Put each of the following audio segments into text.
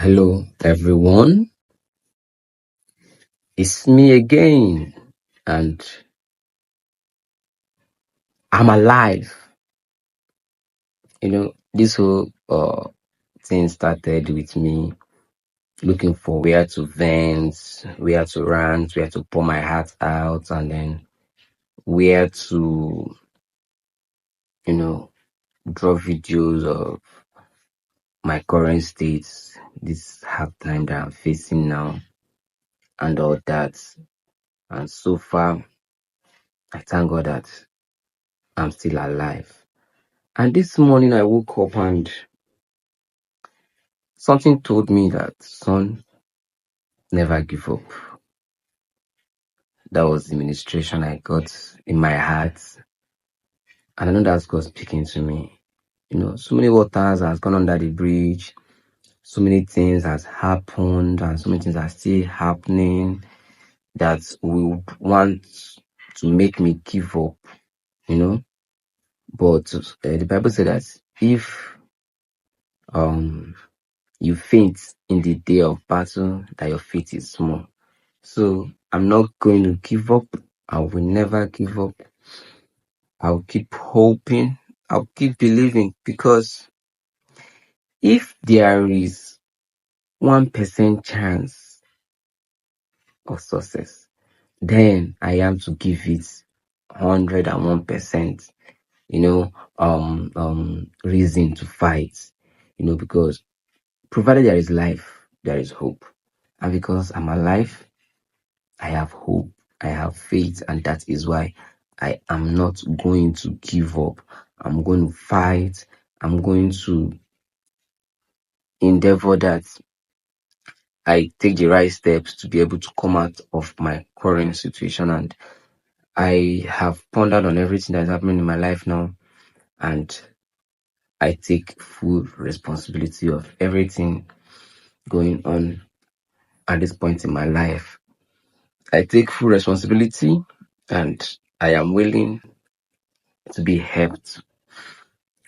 Hello, everyone. It's me again, and I'm alive. This whole thing started with me looking for where to vent, where to rant, where to pour my heart out, and then where to, you know, draw videos of my current states, this hard time that I'm facing now, and all that. And so far, I thank God that I'm still alive. And this morning I woke up and something told me that, son, never give up. That was the ministration I got in my heart. And I know that's God speaking to me. So many waters has gone under the bridge. So many things has happened and so many things are still happening that would want to make me give up, you know. But the Bible said that if you faint in the day of battle, that your faith is small. So I'm not going to give up. I will never give up. I'll keep hoping. I'll keep believing, because if there is 1% chance of success, then I am to give it 101%, reason to fight, because provided there is life, there is hope. And because I'm alive, I have hope, I have faith, and that is why I am not going to give up. I'm going to fight. I'm going to endeavor that I take the right steps to be able to come out of my current situation. And I have pondered on everything that's happening in my life now, and I take full responsibility of everything going on at this point in my life. I take full responsibility, and I am willing to be helped.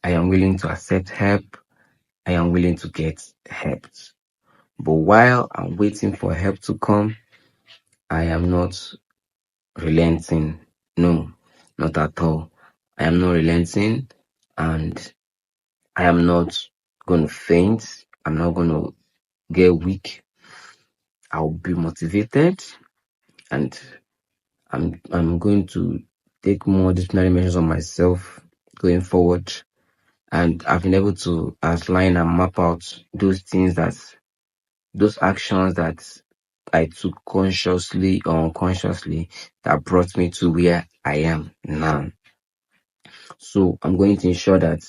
I am willing to accept help. I am willing to get helped. But while I'm waiting for help to come, I am not relenting. No, not at all. I am not relenting, and I am not going to faint. I'm not going to get weak. I'll be motivated, and I'm going to take more disciplinary measures on myself going forward. And I've been able to outline and map out those actions that I took consciously or unconsciously that brought me to where I am now. So I'm going to ensure that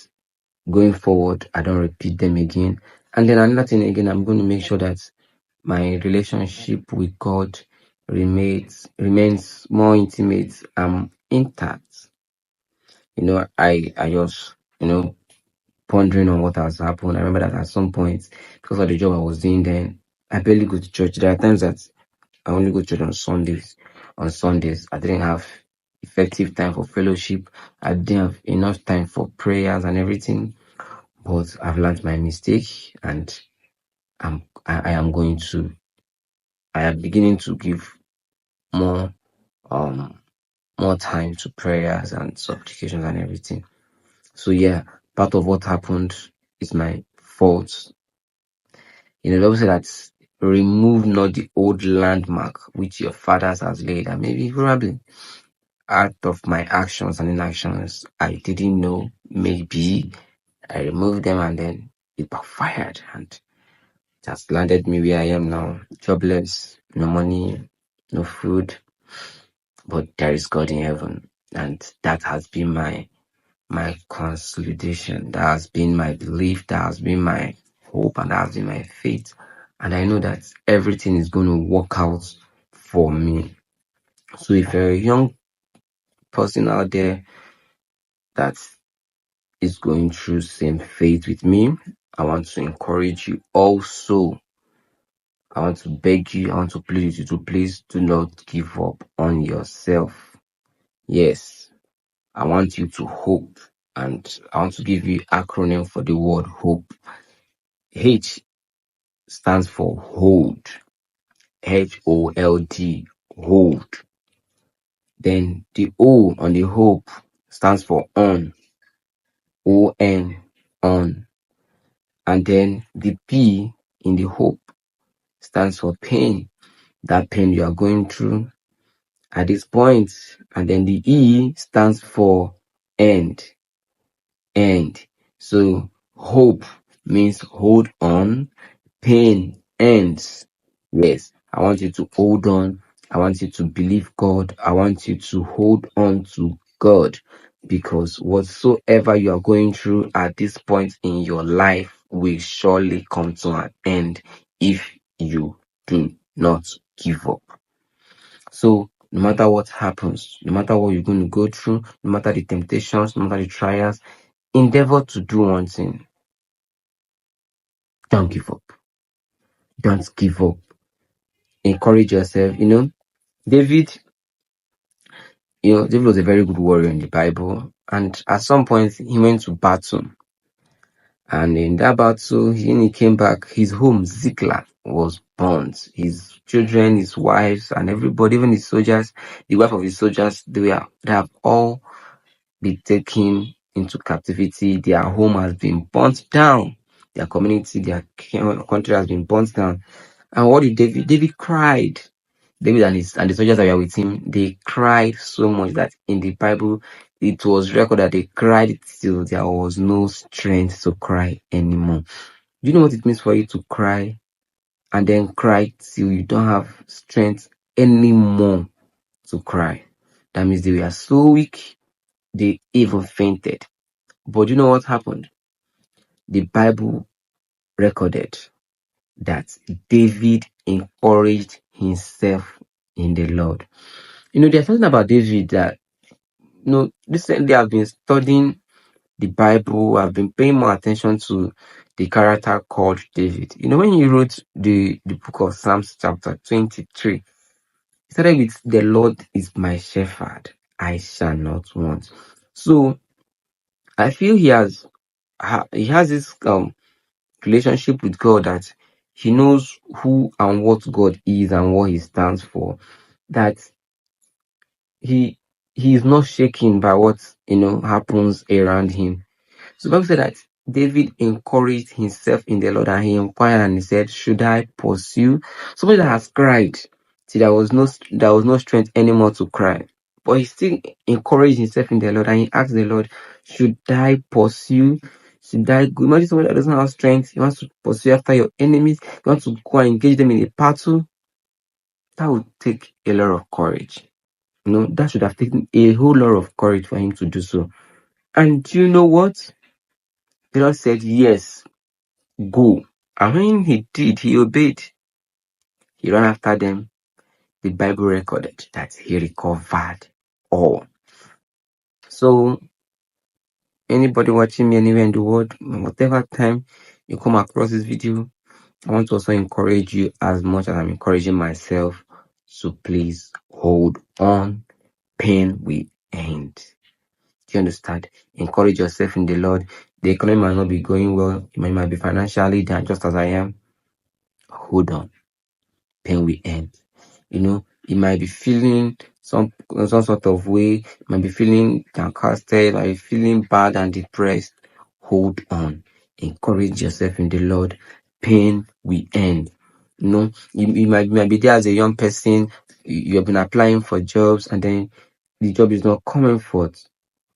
going forward, I don't repeat them again. And then another thing again, I'm going to make sure that my relationship with God remains more intimate and intact. I just, pondering on what has happened. I remember that at some point, because of the job I was doing then, I barely go to church. There are times that I only go to church on Sundays. On Sundays, I didn't have effective time for fellowship. I didn't have enough time for prayers and everything. But I've learned my mistake, and I am beginning to give more more time to prayers and supplications and everything. So yeah, part of what happened is my fault. The Bible said that remove not the old landmark which your fathers has laid. And maybe probably out of my actions and inactions, I didn't know. Maybe I removed them and then it backfired and it has landed me where I am now. Jobless, no money, no food. But there is God in heaven. And that has been my consolidation. That has been my belief. That has been my hope, and that has been my faith. And I know that everything is going to work out for me. So if you're a young person out there that is going through same faith with me, I want to encourage you also. I want to beg you, I want to plead you to please do not give up on yourself. Yes, I want you to hope, and I want to give you acronym for the word hope. H stands for hold. HOLD, hold. Then the O on the hope stands for on. ON, on. And then the P in the hope stands for pain. That pain you are going through at this point. And then the E stands for end. End. So hope means hold on. Pain ends. Yes, I want you to hold on. I want you to believe God. I want you to hold on to God, because whatsoever you are going through at this point in your life will surely come to an end if you do not give up. So no matter what happens, no matter what you're going to go through, no matter the temptations, no matter the trials, endeavor to do one thing. Don't give up. Don't give up. Encourage yourself. David, David was a very good warrior in the Bible. And at some point, he went to battle. And in that battle, when he came back, his home, Ziklag, was burnt. His children, his wives, and everybody, even his soldiers, the wife of his soldiers, they have all been taken into captivity. Their home has been burnt down. Their community, their country has been burnt down. And what did David? David cried. David and the soldiers that were with him, they cried so much that in the Bible, it was recorded that they cried till there was no strength to cry anymore. Do you know what it means for you to cry and then cry till you don't have strength anymore to cry? That means they were so weak, they even fainted. But you know what happened? The Bible recorded that David encouraged himself in the Lord. There's something about David that, recently I've been studying the Bible. I've been paying more attention to the character called David. When he wrote the book of Psalms chapter 23, he started with, "The Lord is my shepherd, I shall not want." So I feel he has this relationship with God, that he knows who and what God is and what he stands for, that he is not shaken by what happens around him. So the Bible said that David encouraged himself in the Lord, and he inquired and he said, "Should I pursue?" Somebody that has cried till there was no strength anymore to cry, but he still encouraged himself in the Lord, and he asked the Lord, "Should I pursue? Should I go?" Imagine somebody that doesn't have strength. He wants to pursue after your enemies. He wants to go and engage them in a battle. That would take a lot of courage. That should have taken a whole lot of courage for him to do so. And do you know what? The Lord said, "Yes, go." And when he did, he obeyed. He ran after them. The Bible recorded that he recovered all. So, anybody watching me anywhere in the world, whatever time you come across this video, I want to also encourage you as much as I'm encouraging myself. So please hold on. Pain will end. Do you understand? Encourage yourself in the Lord. The economy might not be going well. You might be financially down, just as I am. Hold on. Pain will end. You might be feeling some sort of way. You might be feeling downcasted. Might be feeling bad and depressed. Hold on. Encourage yourself in the Lord. Pain will end. You might be there as a young person. You have been applying for jobs, and then the job is not coming forth.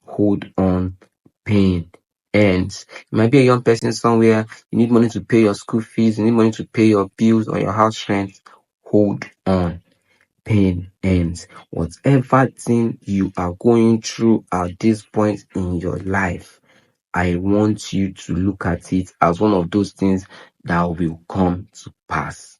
Hold on. Pain ends. You might be a young person somewhere. You need money to pay your school fees. You need money to pay your bills or your house rent. Hold on. Pain ends. Whatever thing you are going through at this point in your life, I want you to look at it as one of those things that will come to pass.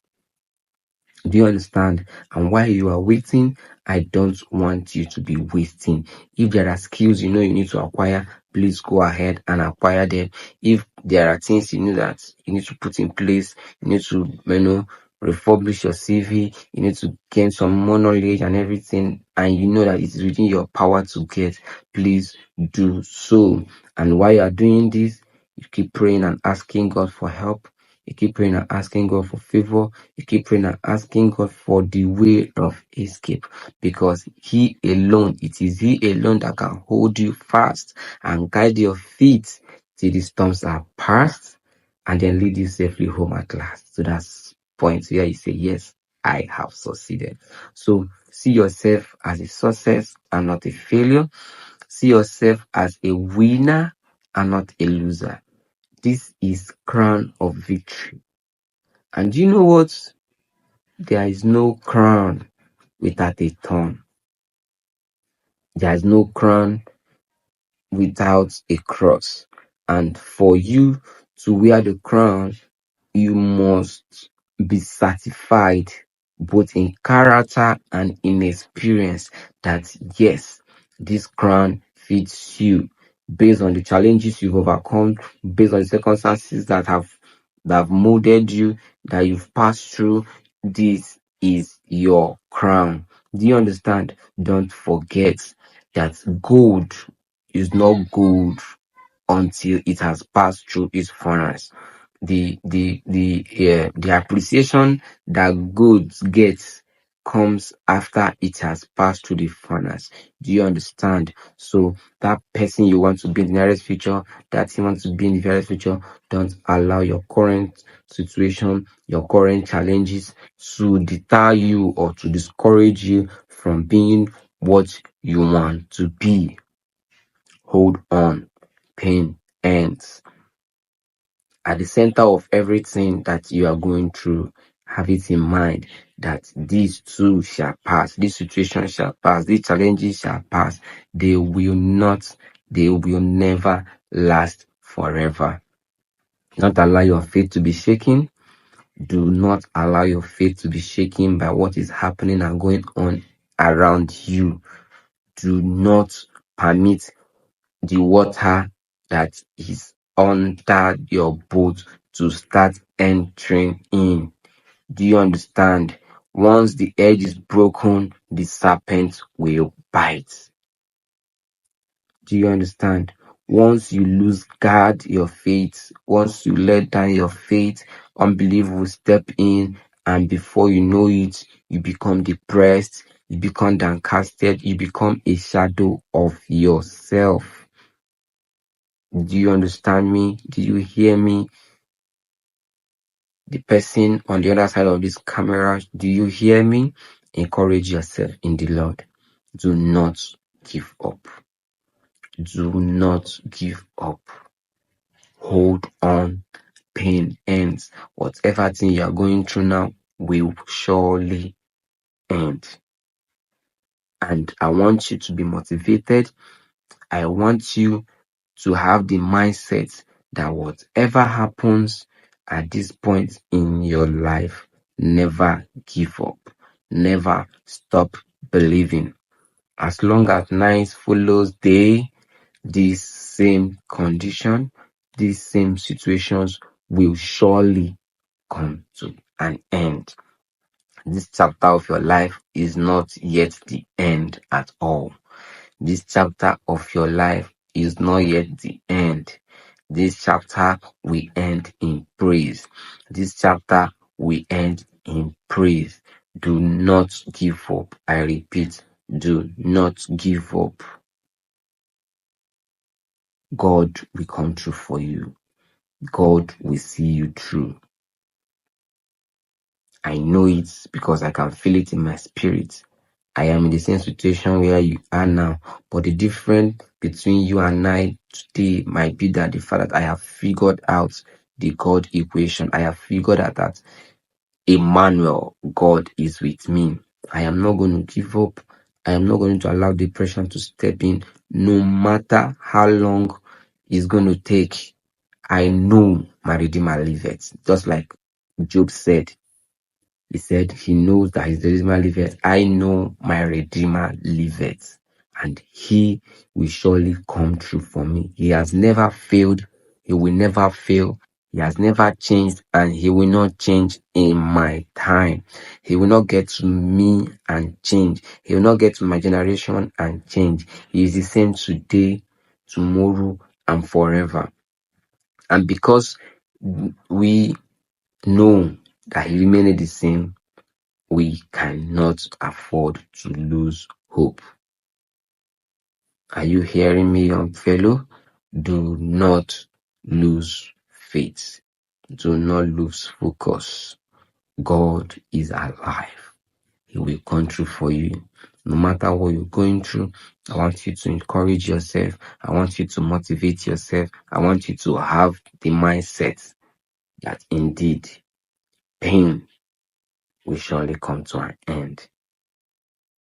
Do you understand? And while you are waiting, I don't want you to be wasting. If there are skills you need to acquire, please go ahead and acquire them. If there are things that you need to put in place, you need to refurbish your CV, you need to gain some more knowledge and everything, and you know that it is within your power to get, please do so. And while you are doing this, you keep praying and asking God for help. You keep praying and asking God for favor. You keep praying and asking God for the way of escape, because He alone, it is He alone that can hold you fast and guide your feet till the storms are past, and then lead you safely home at last. So that's point where you say, yes, I have succeeded. So see yourself as a success and not a failure. See yourself as a winner and not a loser. This is crown of victory. And you know what? There is no crown without a thorn. There is no crown without a cross. And for you to wear the crown, you must be certified both in character and in experience that yes, this crown fits you based on the challenges you've overcome, based on the circumstances that have molded you, that you've passed through. This is your crown. Do you understand? Don't forget that gold is not gold until it has passed through its furnace. The appreciation that goods gets comes after it has passed through the furnace. Do you understand? So that person you want to be in the nearest future, that you want to be in the nearest future, don't allow your current situation, your current challenges to deter you or to discourage you from being what you want to be. Hold on. Pain ends. At the center of everything that you are going through, have it in mind that these too shall pass, this situation shall pass, these challenges shall pass. They will never last forever. Don't allow your faith to be shaken. Do not allow your faith to be shaken by what is happening and going on around you. Do not permit the water that is under your boat to start entering in. Do you understand? Once the edge is broken, the serpent will bite. Do you understand? Once you lose guard your faith, once you let down your faith, unbelief will step in, and before you know it, you become depressed, you become downcasted, you become a shadow of yourself. Do you understand me? Do you hear me? The person on the other side of this camera, do you hear me? Encourage yourself in the Lord. Do not give up. Do not give up. Hold on. Pain ends. Whatever thing you are going through now will surely end. And I want you to be motivated. I want you to have the mindset that whatever happens at this point in your life, never give up. Never stop believing. As long as night follows day, this same condition, these same situations will surely come to an end. This chapter of your life is not yet the end at all. This chapter of your life is not yet the end. This chapter will end in praise. This chapter will end in praise. Do not give up. I repeat, do not give up. God will come through for you. God will see you through. I know it because I can feel it in my spirit. I am in the same situation where you are now, but the difference between you and I today might be that the fact that I have figured out the God equation. I have figured out that Emmanuel, God is with me. I am not going to give up. I am not going to allow depression to step in, no matter how long it's going to take. I know my Redeemer liveth. Just like Job said, he said he knows that his Redeemer liveth. I know my Redeemer liveth, and he will surely come true for me. He has never failed. He will never fail. He has never changed, and he will not change in my time. He will not get to me and change. He will not get to my generation and change. He is the same today, tomorrow, and forever. And because we know that He remained the same, we cannot afford to lose hope. Are you hearing me, young fellow? Do not lose faith. Do not lose focus. God is alive. He will come through for you. No matter what you're going through, I want you to encourage yourself. I want you to motivate yourself. I want you to have the mindset that indeed pain will surely come to an end.